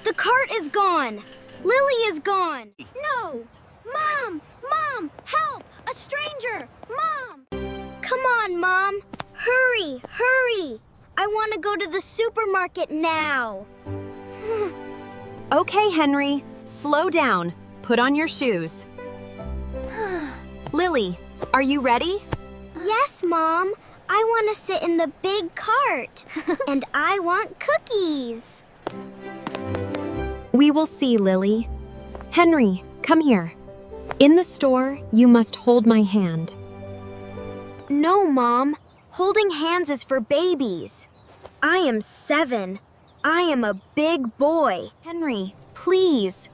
The cart is gone! Lily is gone! No! Mom! Mom! Help! A stranger! Mom! Come on, Mom! Hurry! Hurry! I want to go to the supermarket now! Okay, Henry. Slow down. Put on your shoes. Lily, are you ready? Yes, Mom. I want to sit in the big cart. And I want cookies. We will see, Lily. Henry, come here. In the store, you must hold my hand. No, Mom. Holding hands is for babies. I am 7. I am a big boy. Henry, please.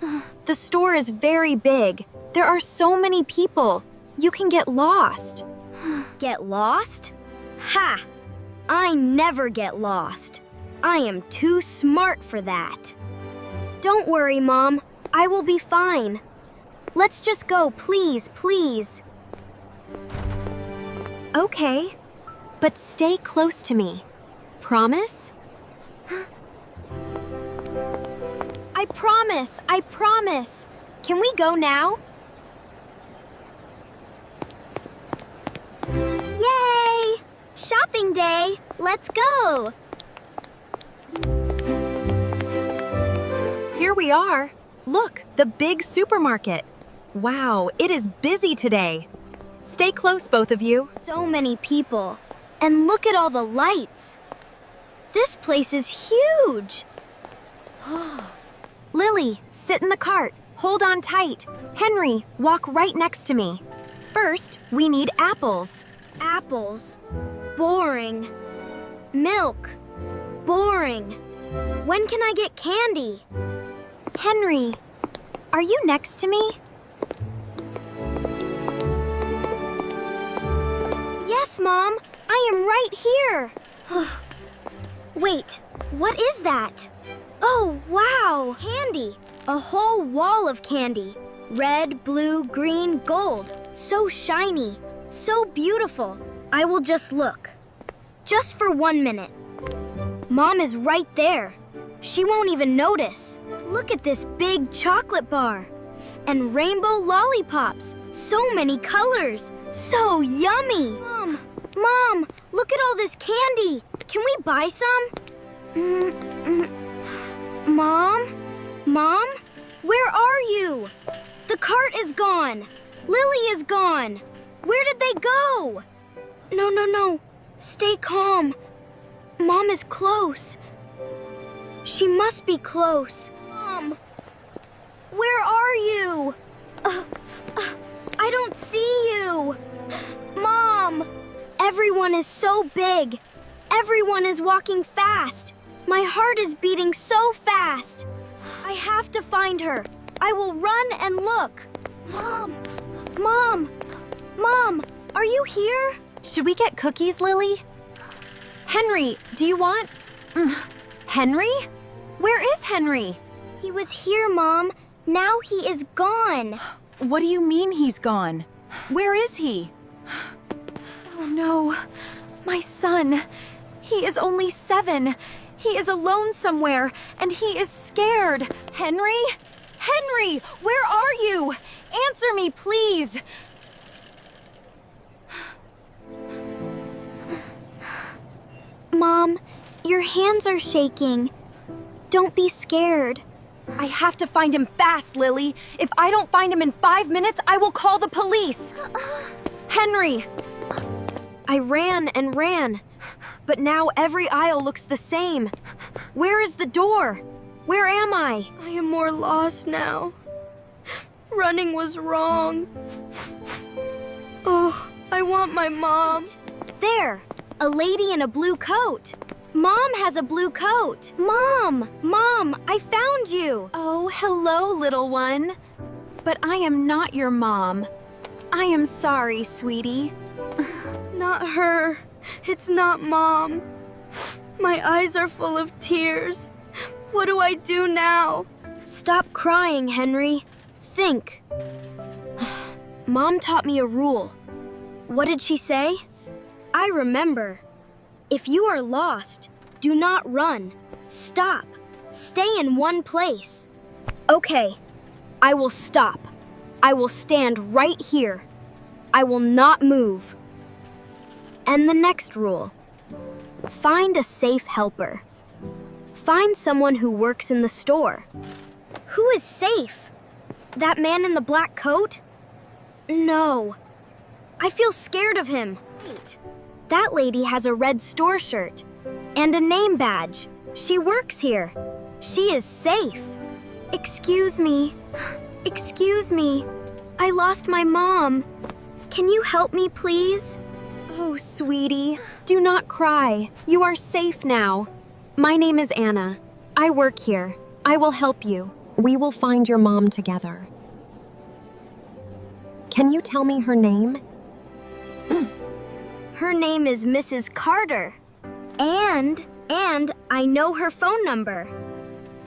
The store is very big. There are so many people. You can get lost. Get lost? Ha! I never get lost. I am too smart for that. Don't worry, Mom. I will be fine. Let's just go, please, please. Okay, but stay close to me. Promise? I promise, I promise. Can we go now? Yay! Shopping day! Let's go! Here we are. Look, the big supermarket. Wow, it is busy today. Stay close, both of you. So many people. And look at all the lights. This place is huge. Lily, sit in the cart. Hold on tight. Henry, walk right next to me. First, we need apples. Apples. Boring. Milk. Boring. When can I get candy? Henry, are you next to me? Yes, Mom. I am right here. Wait, what is that? Oh, wow, candy. A whole wall of candy. Red, blue, green, gold. So shiny. So beautiful. I will just look. Just for 1 minute. Mom is right there. She won't even notice. Look at this big chocolate bar. And rainbow lollipops. So many colors. So yummy. Mom, look at all this candy. Can we buy some? Mom? Mom? Where are you? The cart is gone. Lily is gone. Where did they go? No. Stay calm. Mom is close. She must be close. Mom, where are you? I don't see you. Mom, everyone is so big. Everyone is walking fast. My heart is beating so fast. I have to find her. I will run and look. Mom, are you here? Should we get cookies, Lily? Henry, do you want... Henry? Where is Henry? He was here, Mom. Now he is gone. What do you mean he's gone? Where is he? Oh no, my son. He is only 7. He is alone somewhere, and he is scared. Henry? Henry, where are you? Answer me, please. Mom, your hands are shaking. Don't be scared. I have to find him fast, Lily. If I don't find him in 5 minutes, I will call the police. Henry! I ran and ran, but now every aisle looks the same. Where is the door? Where am I? I am more lost now. Running was wrong. Oh, I want my mom. There, a lady in a blue coat. Mom has a blue coat. Mom, I found you. Oh, hello, little one. But I am not your mom. I am sorry, sweetie. Not her. It's not Mom. My eyes are full of tears. What do I do now? Stop crying, Henry. Think. Mom taught me a rule. What did she say? I remember. If you are lost, do not run. Stop. Stay in one place. Okay, I will stop. I will stand right here. I will not move. And the next rule. Find a safe helper. Find someone who works in the store. Who is safe? That man in the black coat? No. I feel scared of him. Wait. That lady has a red store shirt and a name badge. She works here. She is safe. Excuse me. Excuse me. I lost my mom. Can you help me, please? Oh, sweetie, do not cry. You are safe now. My name is Anna. I work here. I will help you. We will find your mom together. Can you tell me her name? Her name is Mrs. Carter. And I know her phone number.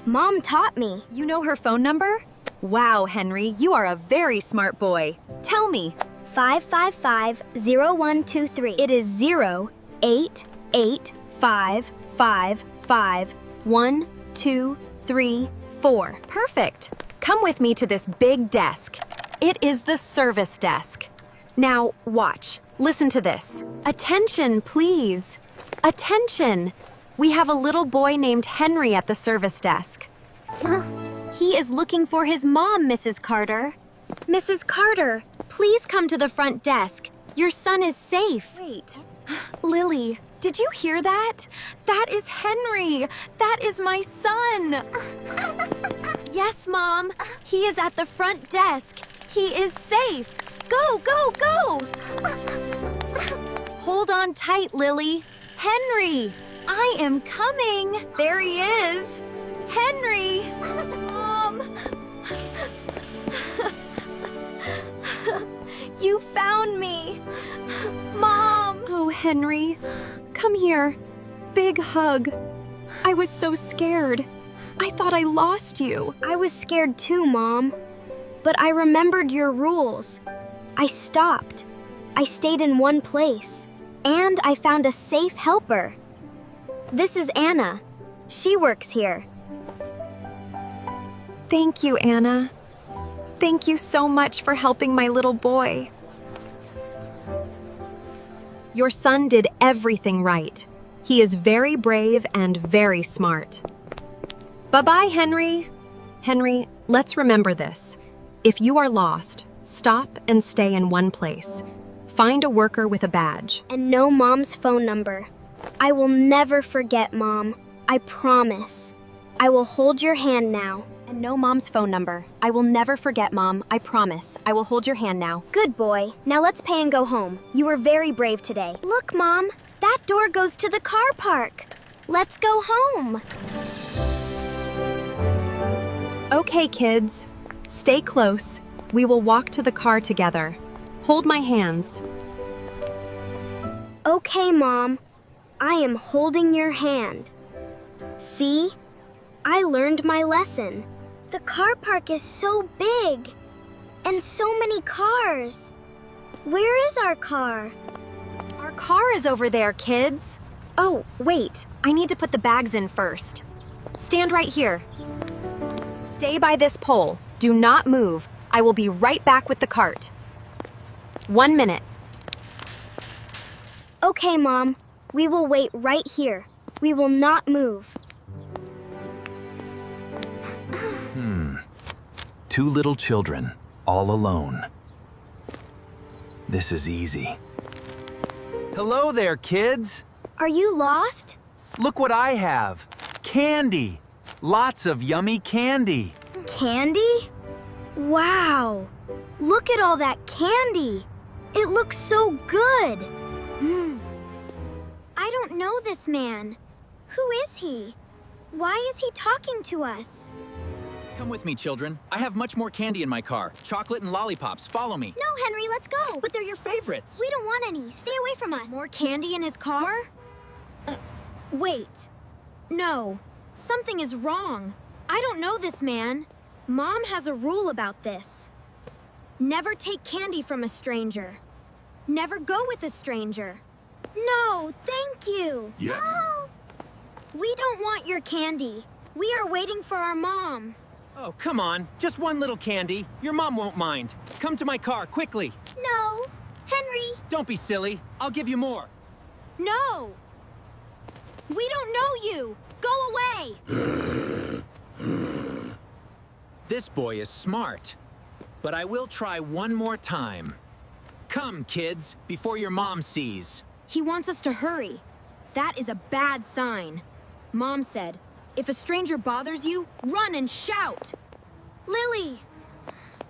Mom taught me. You know her phone number? Wow, Henry, you are a very smart boy. Tell me. 555-0123. It is 088555123 Perfect. Come with me to this big desk. It is the service desk. Now, watch. Listen to this. Attention, please. Attention. We have a little boy named Henry at the service desk. He is looking for his mom, Mrs. Carter. Mrs. Carter, please come to the front desk. Your son is safe. Wait. Lily, did you hear that? That is Henry. That is my son. Yes, Mom. He is at the front desk. He is safe. Go, go, go! Hold on tight, Lily. Henry, I am coming. There he is. Henry! Mom! You found me! Mom! Oh, Henry, come here. Big hug. I was so scared. I thought I lost you. I was scared too, Mom. But I remembered your rules. I stopped. I stayed in one place. And I found a safe helper. This is Anna. She works here. Thank you, Anna. Thank you so much for helping my little boy. Your son did everything right. He is very brave and very smart. Bye-bye, Henry. Henry, let's remember this. If you are lost, stop and stay in one place. Find a worker with a badge. And know Mom's phone number. I will never forget, Mom. I promise. I will hold your hand now. And know Mom's phone number. I will never forget, Mom. I promise. I will hold your hand now. Good boy. Now let's pay and go home. You were very brave today. Look, Mom. That door goes to the car park. Let's go home. Okay, kids. Stay close. We will walk to the car together. Hold my hands. Okay, Mom. I am holding your hand. See? I learned my lesson. The car park is so big. And so many cars. Where is our car? Our car is over there, kids. Oh, wait. I need to put the bags in first. Stand right here. Stay by this pole. Do not move. I will be right back with the cart. 1 minute. Okay, Mom. We will wait right here. We will not move. Two little children, all alone. This is easy. Hello there, kids. Are you lost? Look what I have. Candy. Lots of yummy candy. Candy? Wow. Look at all that candy. It looks so good. I don't know this man. Who is he? Why is he talking to us? Come with me, children. I have much more candy in my car. Chocolate and lollipops. Follow me. No, Henry, let's go. But they're your favorites. We don't want any. Stay away from us. More candy in his car? Wait. No. Something is wrong. I don't know this man. Mom has a rule about this. Never take candy from a stranger. Never go with a stranger. No, thank you. Yeah. No. We don't want your candy. We are waiting for our mom. Oh, come on. Just one little candy. Your mom won't mind. Come to my car, quickly. No. Henry. Don't be silly. I'll give you more. No! We don't know you! Go away! This boy is smart. But I will try one more time. Come, kids, before your mom sees. He wants us to hurry. That is a bad sign. Mom said, if a stranger bothers you, run and shout. Lily.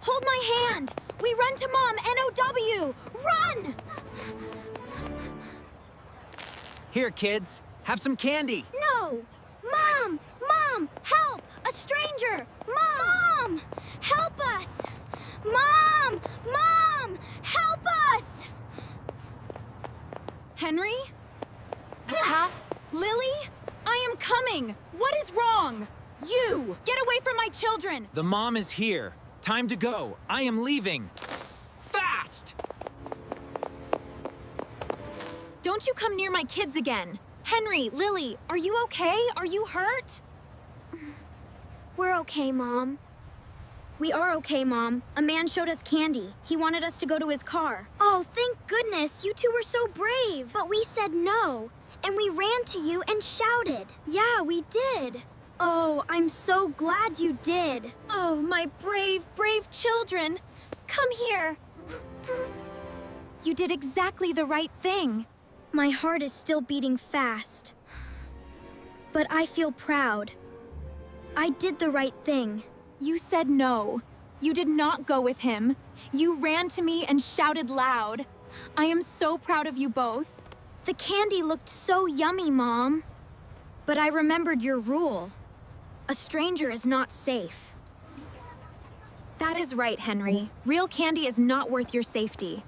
Hold my hand. We run to Mom, N-O-W. Run! Here, kids. Have some candy. No! Mom! Mom! Help! A stranger! Mom! Help us! Mom! Mom! Help us! Henry? Lily? I am coming! What is wrong? You! Get away from my children! The mom is here. Time to go. I am leaving. Fast! Don't you come near my kids again. Henry, Lily, are you okay? Are you hurt? We're okay, Mom. We are okay, Mom. A man showed us candy. He wanted us to go to his car. Oh, thank goodness. You two were so brave. But we said no. And we ran to you and shouted. Yeah, we did. Oh, I'm so glad you did. Oh, my brave, brave children. Come here. You did exactly the right thing. My heart is still beating fast. But I feel proud. I did the right thing. You said no. You did not go with him. You ran to me and shouted loud. I am so proud of you both. The candy looked so yummy, Mom. But I remembered your rule. A stranger is not safe. That is right, Henry. Real candy is not worth your safety.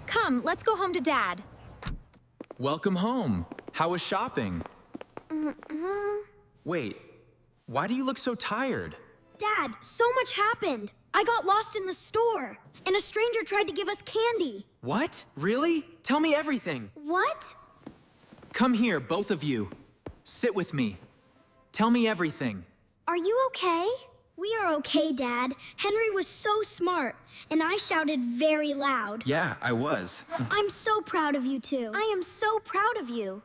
Come, let's go home to Dad. Welcome home. How was shopping? Wait, why do you look so tired? Dad, so much happened. I got lost in the store, and a stranger tried to give us candy. What? Really? Tell me everything. What? Come here, both of you. Sit with me. Tell me everything. Are you okay? We are okay, Dad. Henry was so smart, and I shouted very loud. Yeah, I was. I'm so proud of you two. I am so proud of you.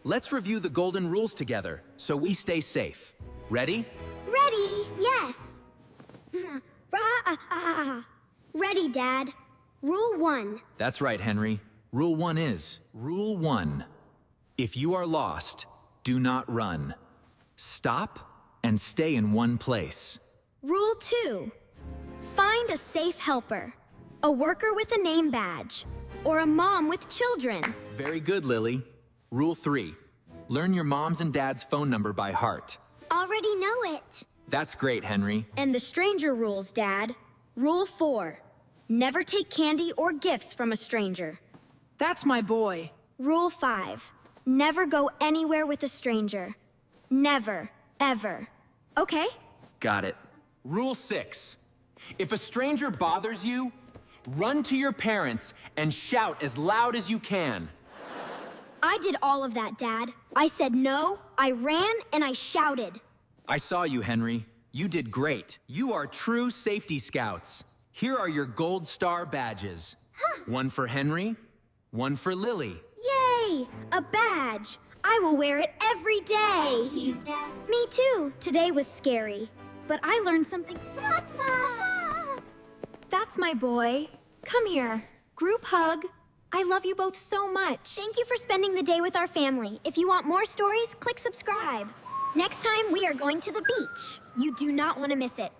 Let's review the golden rules together so we stay safe. Ready? Ready? Yes. Ready, Dad. Rule 1. That's right, Henry. Rule 1 is, Rule 1. If you are lost, do not run. Stop and stay in one place. Rule 2. Find a safe helper. A worker with a name badge. Or a mom with children. Very good, Lily. Rule 3. Learn your mom's and dad's phone number by heart. Already know it. That's great, Henry. And the stranger rules, Dad. Rule 4. Never take candy or gifts from a stranger. That's my boy. Rule 5. Never go anywhere with a stranger. Never, ever. Okay? Got it. Rule 6. If a stranger bothers you, run to your parents and shout as loud as you can. I did all of that, Dad. I said no, I ran, and I shouted. I saw you, Henry. You did great. You are true safety scouts. Here are your gold star badges. One for Henry, one for Lily. Yay! A badge. I will wear it every day. Me too. Today was scary, but I learned something. That's my boy. Come here. Group hug. I love you both so much. Thank you for spending the day with our family. If you want more stories, click subscribe. Next time, we are going to the beach. You do not want to miss it.